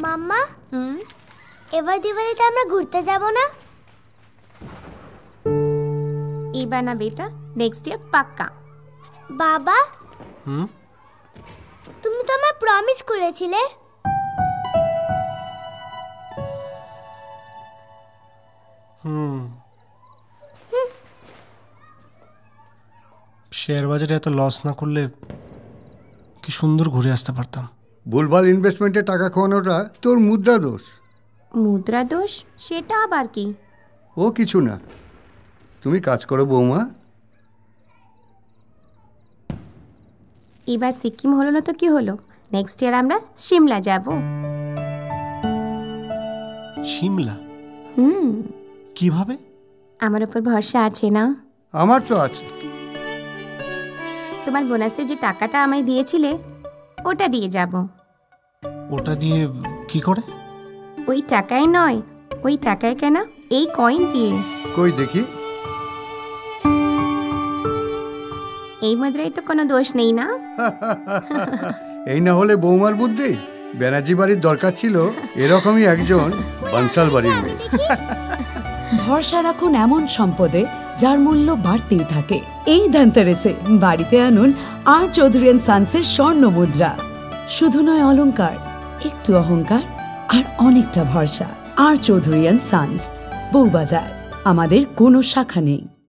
মাম্মা, এবার দিওয়ালিতে আমরা ঘুরতে যাব না? এবার না বেটা, নেক্সট ইয়ার পাক্কা। বাবা, তুমি তো আমায় প্রমিস করেছিলে। শেয়ার বাজারে এত লস না করলে কি সুন্দর ঘুরে আসতে পারতাম। ভুলভাল ইনভেস্টমেন্টে টাকা খাওয়ানোটা তোর মুদ্রা দোষ। মুদ্রা দোষ? সেটা আবার কি? ও কিছু না, তুমি কাজ করো বৌমা। এবার সিকিম হলো না তো কি হলো, নেক্সট ইয়ার আমরা সিমলা যাব। সিমলা? কিভাবে? আমার উপর ভরসা আছে না? আমার তো আছে। তোমার বোনাসে যে টাকাটা আমায় দিয়েছিলে ওটা দিয়ে যাব। ওটা দিয়ে কি করে? ওই টাকায় নয়, ওই টাকায় কেন, এই কয়েন দিয়ে। কই দেখি। এই মুদ্রায় তো কোনো দোষ নেই না? এই না হলে বৌমার বুদ্ধি। ব্যানার্জি বাড়ির দরকার ছিল এরকমই একজন বানসাল বাড়ির মেয়ে। ভরসা রাখুন এমন সম্পদে যার মূল্য বাড়তেই থাকে। এই ধনতেরাসে বাড়িতে আনুন আর চৌধুরী এন্ড সন্সের স্বর্ণ মুদ্রা। শুধু নয় অলংকার, একটু অহংকার আর অনেকটা ভরসা। আর চৌধুরী এন্ড সন্স, বউবাজার। আমাদের কোনো শাখা নেই।